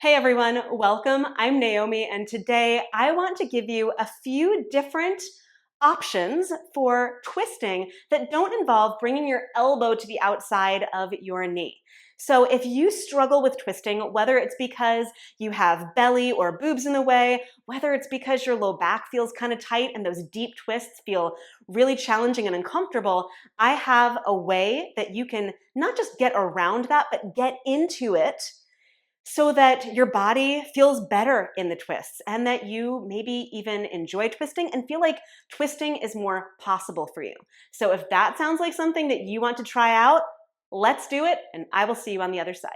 Hey everyone, welcome. I'm Naomi, and today I want to give you a few different options for twisting that don't involve bringing your elbow to the outside of your knee. So if you struggle with twisting, whether it's because you have belly or boobs in the way, whether it's because your low back feels kind of tight and those deep twists feel really challenging and uncomfortable, I have a way that you can not just get around that, but get into it so that your body feels better in the twists and that you maybe even enjoy twisting and feel like twisting is more possible for you. So if that sounds like something that you want to try out, let's do it, and I will see you on the other side.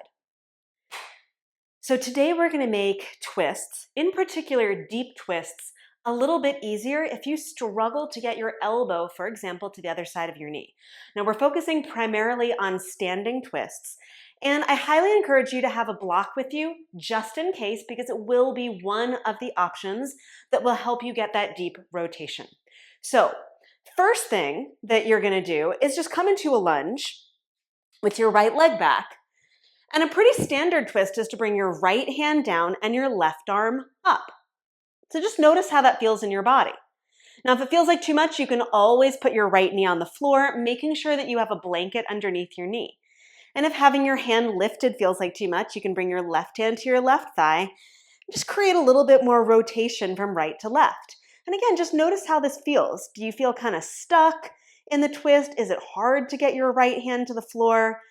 So today we're going to make twists, in particular deep twists, a little bit easier if you struggle to get your elbow, for example, to the other side of your knee. Now we're focusing primarily on standing twists, and I highly encourage you to have a block with you just in case, because it will be one of the options that will help you get that deep rotation. So first thing that you're going to do is just come into a lunge with your right leg back. And a pretty standard twist is to bring your right hand down and your left arm up. So just notice how that feels in your body. Now, if it feels like too much, you can always put your right knee on the floor, making sure that you have a blanket underneath your knee. And if having your hand lifted feels like too much, you can bring your left hand to your left thigh. Just create a little bit more rotation from right to left. And again, just notice how this feels. Do you feel kind of stuck in the twist? Is it hard to get your right hand to the floor?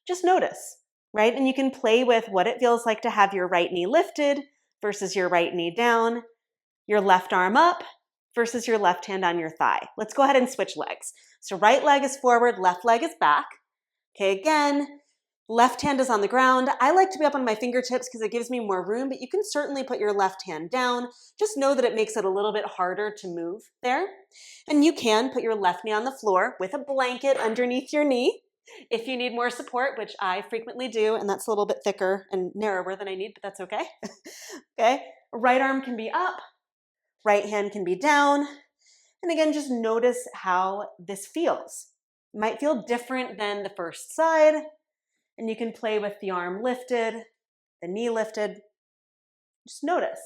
Just notice, right? And you can play with what it feels like to have your right knee lifted versus your right knee down, your left arm up versus your left hand on your thigh. Let's go ahead and switch legs. So right leg is forward, left leg is back. Okay, again, left hand is on the ground. I like to be up on my fingertips because it gives me more room, but you can certainly put your left hand down. Just know that it makes it a little bit harder to move there. And you can put your left knee on the floor with a blanket underneath your knee if you need more support, which I frequently do, and that's a little bit thicker and narrower than I need, but that's okay. Okay, right arm can be up, right hand can be down. And again, just notice how this feels. It might feel different than the first side, and you can play with the arm lifted, the knee lifted. Just notice.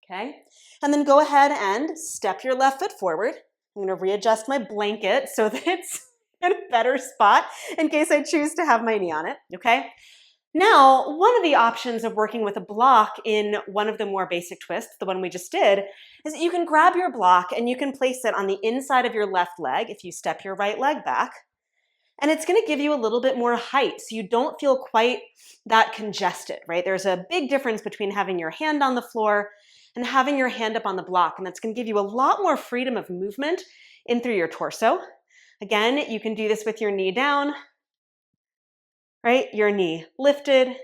Okay, and then go ahead and step your left foot forward. I'm going to readjust my blanket so that it's in a better spot in case I choose to have my knee on it, okay? Now, one of the options of working with a block in one of the more basic twists, the one we just did, is that you can grab your block and you can place it on the inside of your left leg if you step your right leg back. And it's going to give you a little bit more height so you don't feel quite that congested, right? There's a big difference between having your hand on the floor and having your hand up on the block, and that's going to give you a lot more freedom of movement in through your torso. Again, you can do this with your knee down, right? Your knee lifted,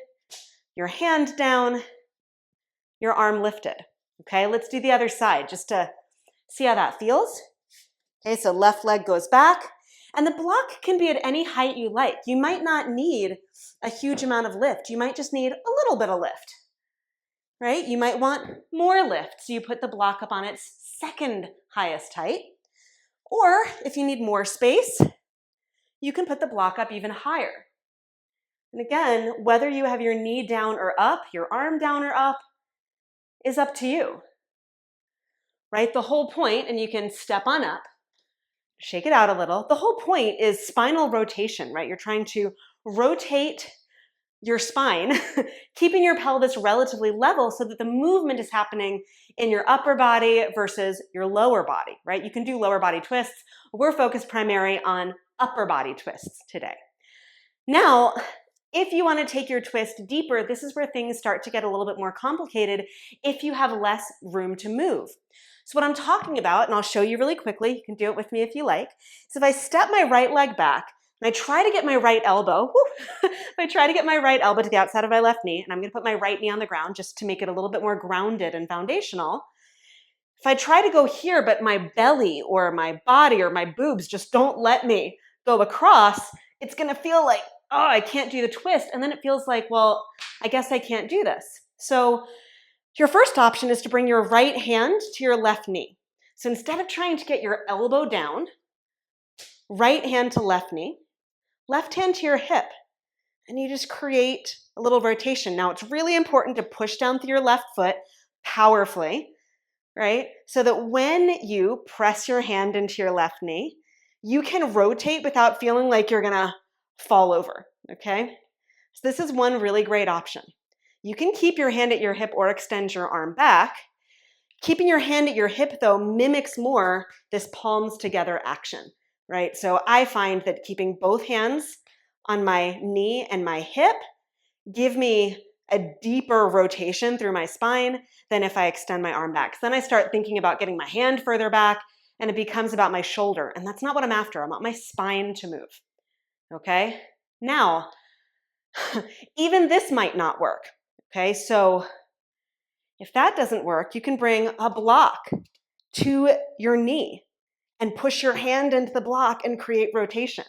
your hand down, your arm lifted. Okay, let's do the other side just to see how that feels. Okay, so left leg goes back, and the block can be at any height you like. You might not need a huge amount of lift. You might just need a little bit of lift, right? You might want more lift, so you put the block up on its second highest height. Or if you need more space, you can put the block up even higher. And again, whether you have your knee down or up, your arm down or up, is up to you, right? The whole point, and you can step on up, shake it out a little. The whole point is spinal rotation, right? You're trying to rotate your spine, keeping your pelvis relatively level so that the movement is happening in your upper body versus your lower body, right? You can do lower body twists. We're focused primarily on upper body twists today. Now, if you want to take your twist deeper, this is where things start to get a little bit more complicated if you have less room to move. So what I'm talking about, and I'll show you really quickly, you can do it with me if you like, is if I step my right leg back and I try to get my right elbow, I try to get my right elbow to the outside of my left knee, and I'm going to put my right knee on the ground just to make it a little bit more grounded and foundational. If I try to go here, but my belly or my body or my boobs just don't let me go across, it's going to feel like, oh, I can't do the twist. And then it feels like, well, I guess I can't do this. So your first option is to bring your right hand to your left knee. So instead of trying to get your elbow down, right hand to left knee, left hand to your hip, and you just create a little rotation. Now, it's really important to push down through your left foot powerfully, right? So that when you press your hand into your left knee, you can rotate without feeling like you're gonna fall over, okay? So this is one really great option. You can keep your hand at your hip or extend your arm back. Keeping your hand at your hip, though, mimics more this palms together action, right? So I find that keeping both hands on my knee and my hip give me a deeper rotation through my spine than if I extend my arm back. So then I start thinking about getting my hand further back, and it becomes about my shoulder. And that's not what I'm after. I want my spine to move, okay? Now, even this might not work, okay? So if that doesn't work, you can bring a block to your knee and push your hand into the block and create rotation,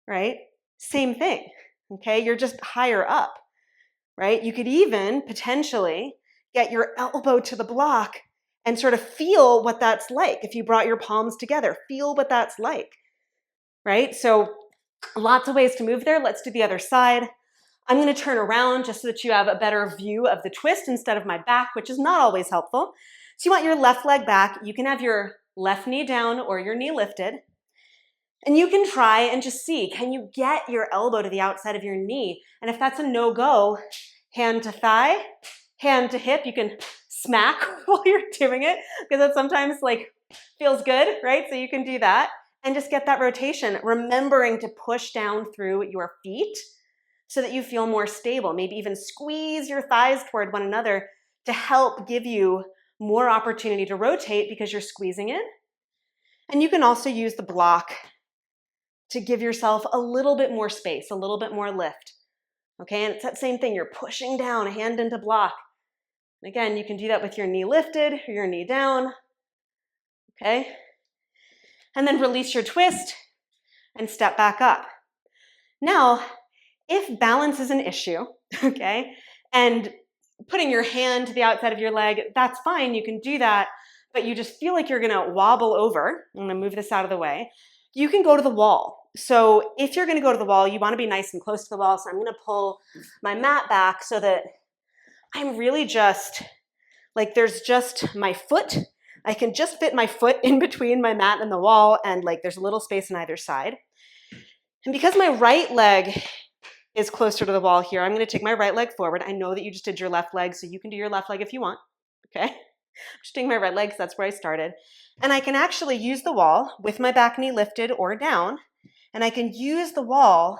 right? Same thing, okay? You're just higher up, right? You could even potentially get your elbow to the block and sort of feel what that's like. If you brought your palms together, feel what that's like, right? So lots of ways to move there. Let's do the other side. I'm going to turn around just so that you have a better view of the twist instead of my back, which is not always helpful. So you want your left leg back. You can have your left knee down or your knee lifted. And you can try and just see, can you get your elbow to the outside of your knee? And if that's a no-go, hand to thigh, hand to hip. You can smack while you're doing it because that sometimes feels good, right? So you can do that and just get that rotation, remembering to push down through your feet so that you feel more stable. Maybe even squeeze your thighs toward one another to help give you more opportunity to rotate because you're squeezing it. And you can also use the block to give yourself a little bit more space, a little bit more lift. Okay, and it's that same thing. You're pushing down, hand into block. And again, you can do that with your knee lifted or your knee down. Okay, and then release your twist and step back up. Now, if balance is an issue, okay, and putting your hand to the outside of your leg, that's fine, you can do that, but you just feel like you're gonna wobble over. I'm gonna move this out of the way. You can go to the wall. So if you're gonna go to the wall, you wanna be nice and close to the wall, so I'm gonna pull my mat back so that I'm really just, there's just my foot. I can just fit my foot in between my mat and the wall, and there's a little space on either side. And because my right leg is closer to the wall here, I'm going to take my right leg forward. I know that you just did your left leg, so you can do your left leg if you want, okay? I'm just doing my right leg because that's where I started. And I can actually use the wall with my back knee lifted or down, and I can use the wall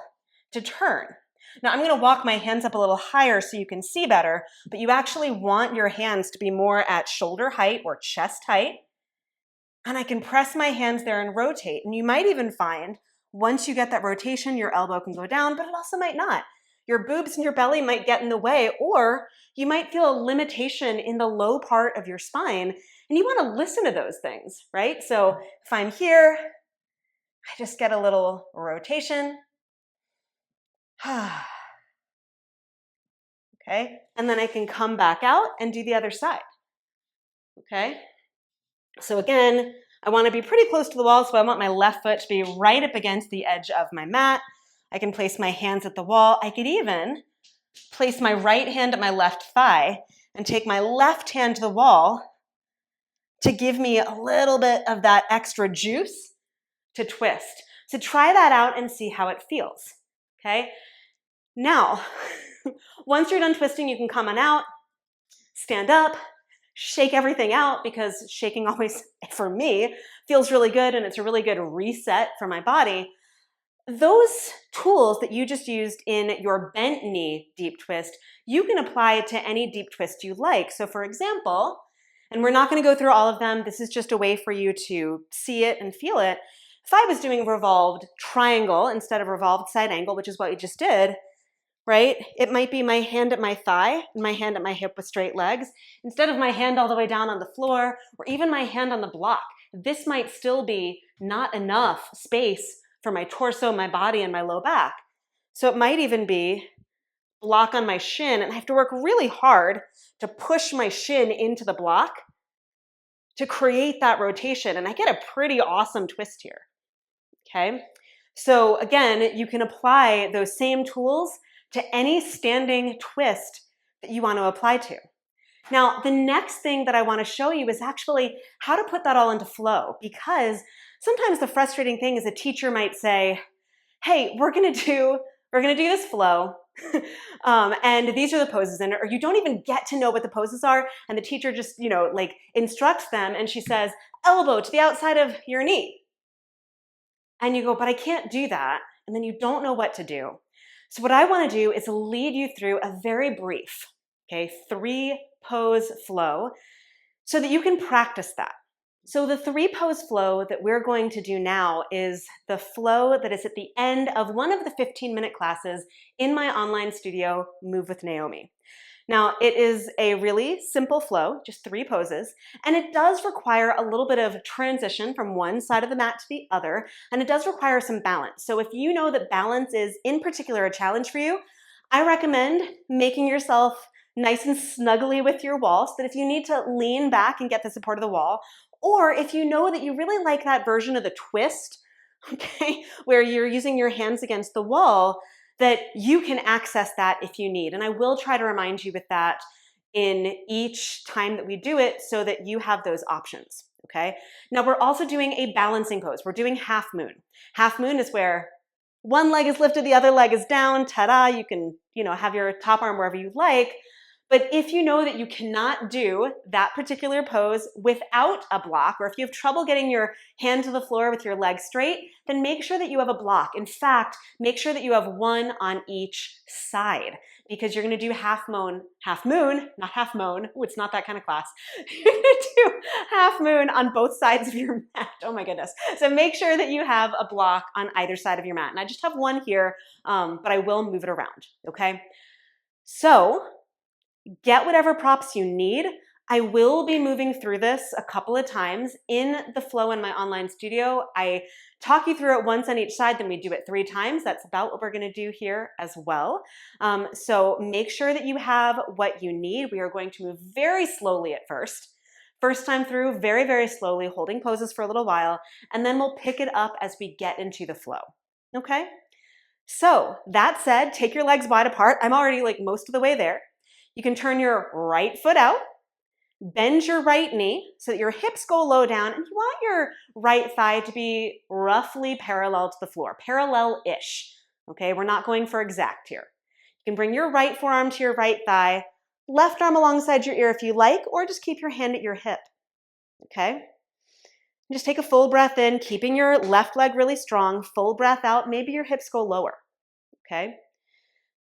to turn. Now I'm going to walk my hands up a little higher so you can see better, but you actually want your hands to be more at shoulder height or chest height. And I can press my hands there and rotate. And you might even find once you get that rotation, your elbow can go down, but it also might not. Your boobs and your belly might get in the way, or you might feel a limitation in the low part of your spine, and you want to listen to those things, right? So if I'm here, I just get a little rotation. Okay, and then I can come back out and do the other side. Okay, so again, I want to be pretty close to the wall, so I want my left foot to be right up against the edge of my mat. I can place my hands at the wall. I could even place my right hand at my left thigh and take my left hand to the wall to give me a little bit of that extra juice to twist. So try that out and see how it feels, okay? Now, once you're done twisting, you can come on out, stand up, shake everything out, because shaking always, for me, feels really good, and it's a really good reset for my body. Those tools that you just used in your bent knee deep twist, you can apply it to any deep twist you like. So for example, and we're not going to go through all of them, this is just a way for you to see it and feel it. If I was doing revolved triangle instead of revolved side angle, which is what we just did, right? It might be my hand at my thigh and my hand at my hip with straight legs, instead of my hand all the way down on the floor, or even my hand on the block. This might still be not enough space for my torso, my body, and my low back. So it might even be block on my shin, and I have to work really hard to push my shin into the block to create that rotation, and I get a pretty awesome twist here, okay? So again, you can apply those same tools to any standing twist that you want to apply to. Now, the next thing that I want to show you is actually how to put that all into flow, because sometimes the frustrating thing is a teacher might say, hey, we're gonna do this flow, and these are the poses in it, or you don't even get to know what the poses are, and the teacher just, like instructs them, and she says, elbow to the outside of your knee. And you go, but I can't do that, and then you don't know what to do. So what I wanna do is lead you through a very brief, 3-pose flow so that you can practice that. So the 3-pose flow that we're going to do now is the flow that is at the end of one of the 15-minute classes in my online studio, Move with Naomi. Now, it is a really simple flow, just 3 poses, and it does require a little bit of transition from one side of the mat to the other, and it does require some balance. So if you know that balance is in particular a challenge for you, I recommend making yourself nice and snuggly with your wall so that if you need to lean back and get the support of the wall, or if you know that you really like that version of the twist, where you're using your hands against the wall, that you can access that if you need. And I will try to remind you with that in each time that we do it so that you have those options, okay? Now we're also doing a balancing pose. We're doing half moon. Half moon is where one leg is lifted, the other leg is down, ta-da, you can, have your top arm wherever you like. But if you know that you cannot do that particular pose without a block, or if you have trouble getting your hand to the floor with your leg straight, then make sure that you have a block. In fact, make sure that you have one on each side, because you're gonna do half moon, not half moan. Ooh, it's not that kind of class. You're gonna do half moon on both sides of your mat. Oh my goodness. So make sure that you have a block on either side of your mat. And I just have one here, but I will move it around, okay? So, get whatever props you need. I will be moving through this a couple of times in the flow in my online studio. I talk you through it once on each side, then we do it 3 times. That's about what we're gonna do here as well. So make sure that you have what you need. We are going to move very slowly at first. First time through, very, very slowly, holding poses for a little while, and then we'll pick it up as we get into the flow, okay? So that said, take your legs wide apart. I'm already like most of the way there. You can turn your right foot out, bend your right knee so that your hips go low down, and you want your right thigh to be roughly parallel to the floor, parallel-ish, okay? We're not going for exact here. You can bring your right forearm to your right thigh, left arm alongside your ear if you like, or just keep your hand at your hip, okay? And just take a full breath in, keeping your left leg really strong, full breath out, maybe your hips go lower, okay?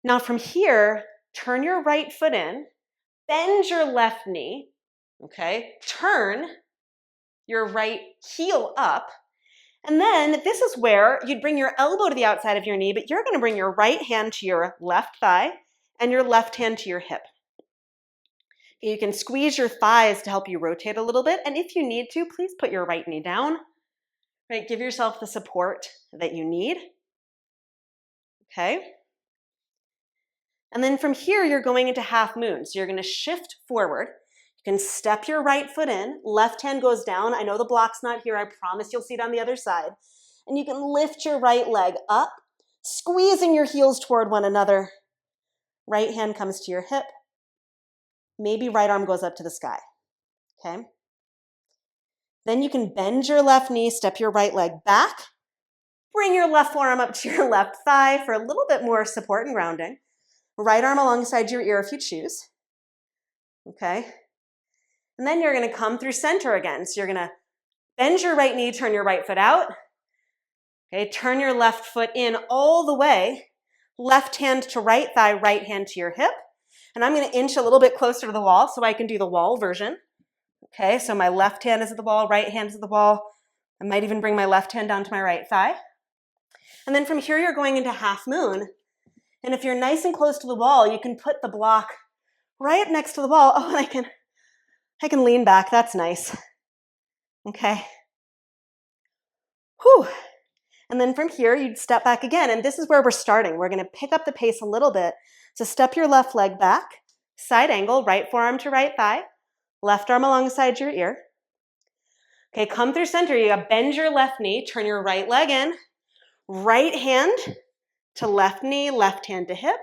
Now from here, turn your right foot in, bend your left knee, okay? Turn your right heel up, and then this is where you'd bring your elbow to the outside of your knee, but you're gonna bring your right hand to your left thigh and your left hand to your hip. You can squeeze your thighs to help you rotate a little bit, and if you need to, please put your right knee down, right? Give yourself the support that you need, okay? And then from here, you're going into half moon. So you're gonna shift forward. You can step your right foot in, left hand goes down. I know the block's not here, I promise you'll see it on the other side. And you can lift your right leg up, squeezing your heels toward one another. Right hand comes to your hip. Maybe right arm goes up to the sky, okay? Then you can bend your left knee, step your right leg back, bring your left forearm up to your left thigh for a little bit more support and grounding. Right arm alongside your ear if you choose, okay? And then you're gonna come through center again. So you're gonna bend your right knee, turn your right foot out, okay? Turn your left foot in all the way, left hand to right thigh, right hand to your hip. And I'm gonna inch a little bit closer to the wall so I can do the wall version, okay? So my left hand is at the wall, right hand is at the wall. I might even bring my left hand down to my right thigh. And then from here, you're going into half moon. And if you're nice and close to the wall, you can put the block right next to the wall. Oh, and I can lean back. That's nice. Okay. Whew. And then from here, you'd step back again. And this is where we're starting. We're going to pick up the pace a little bit. So step your left leg back, side angle, right forearm to right thigh, left arm alongside your ear. Okay, come through center. You gotta bend your left knee, turn your right leg in, right hand to left knee, left hand to hip,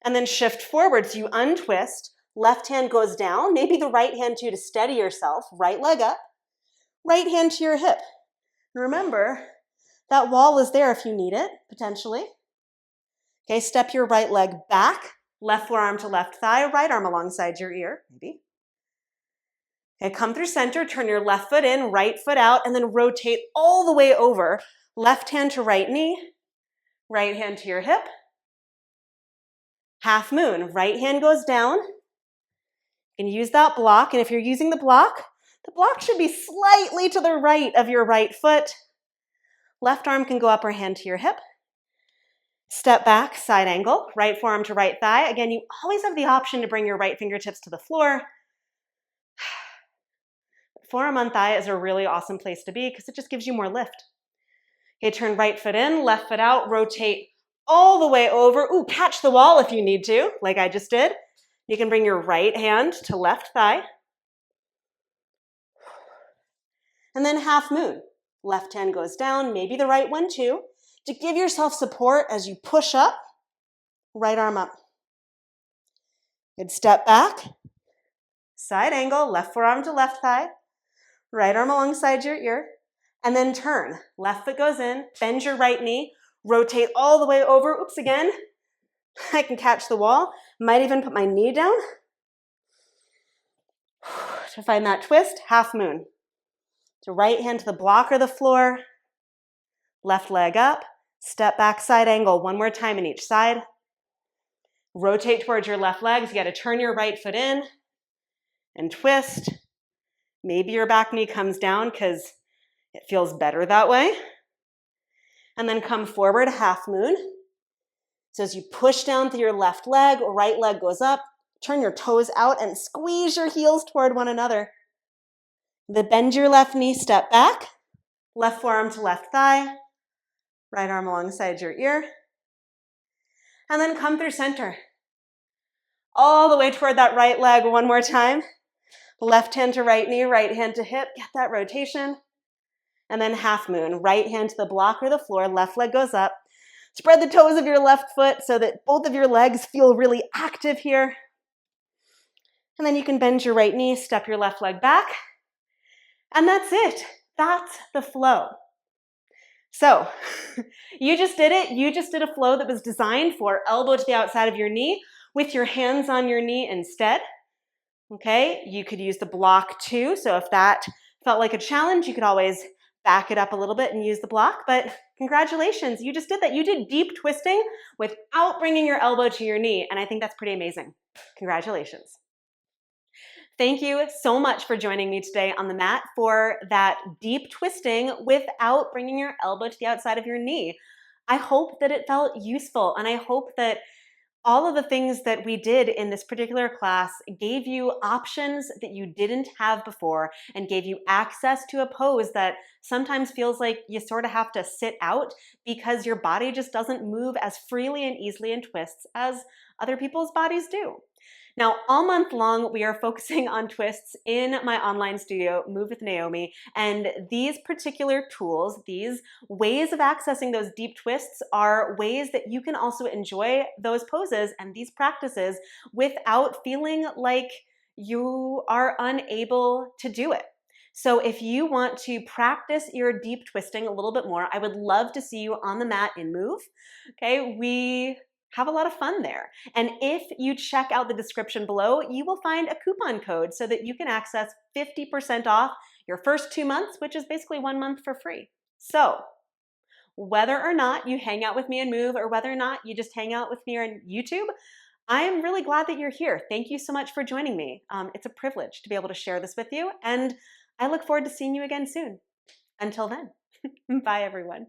And then shift forward. So you untwist, left hand goes down, maybe the right hand too to steady yourself, right leg up, right hand to your hip. Remember, that wall is there if you need it, potentially. Okay, step your right leg back, left forearm to left thigh, right arm alongside your ear, maybe. Okay, come through center, turn your left foot in, right foot out, and then rotate all the way over. Left hand to right knee, right hand to your hip. Half moon, right hand goes down. You can use that block, and if you're using the block should be slightly to the right of your right foot. Left arm can go up or hand to your hip. Step back, side angle, right forearm to right thigh. Again, you always have the option to bring your right fingertips to the floor. Forearm on thigh is a really awesome place to be because it just gives you more lift. Okay, turn right foot in, left foot out, rotate all the way over. Ooh, catch the wall if you need to, like I just did. You can bring your right hand to left thigh. And then half moon. Left hand goes down, maybe the right one too. To give yourself support as you push up, right arm up. Good, step back, side angle, left forearm to left thigh, right arm alongside your ear, and then turn. Left foot goes in, bend your right knee, rotate all the way over. Oops, again. I can catch the wall. Might even put my knee down. To find that twist, half moon. So right hand to the block or the floor, left leg up, step back, side angle, one more time in each side. Rotate towards your left legs. You got to turn your right foot in and twist. Maybe your back knee comes down because it feels better that way. And then come forward, half moon. So as you push down through your left leg, right leg goes up, turn your toes out and squeeze your heels toward one another. Then bend your left knee, step back, left forearm to left thigh, right arm alongside your ear. And then come through center. All the way toward that right leg one more time. Left hand to right knee, right hand to hip. Get that rotation. And then half moon. Right hand to the block or the floor. Left leg goes up. Spread the toes of your left foot so that both of your legs feel really active here. And then you can bend your right knee, step your left leg back. And that's it. That's the flow. So you just did it. You just did a flow that was designed for elbow to the outside of your knee with your hands on your knee instead. Okay, you could use the block too. So if that felt like a challenge, you could always back it up a little bit and use the block. But congratulations, you just did that. You did deep twisting without bringing your elbow to your knee. And I think that's pretty amazing. Congratulations. Thank you so much for joining me today on the mat for that deep twisting without bringing your elbow to the outside of your knee. I hope that it felt useful, and I hope that all of the things that we did in this particular class gave you options that you didn't have before and gave you access to a pose that sometimes feels like you sort of have to sit out because your body just doesn't move as freely and easily in twists as other people's bodies do. Now, all month long, we are focusing on twists in my online studio, Move with Naomi, and these particular tools, these ways of accessing those deep twists are ways that you can also enjoy those poses and these practices without feeling like you are unable to do it. So if you want to practice your deep twisting a little bit more, I would love to see you on the mat in Move. Okay, we have a lot of fun there. And if you check out the description below, you will find a coupon code so that you can access 50% off your first 2 months, which is basically 1 month for free. So whether or not you hang out with me and Move, or whether or not you just hang out with me on YouTube, I am really glad that you're here. Thank you so much for joining me. It's a privilege to be able to share this with you, and I look forward to seeing you again soon. Until then, bye everyone.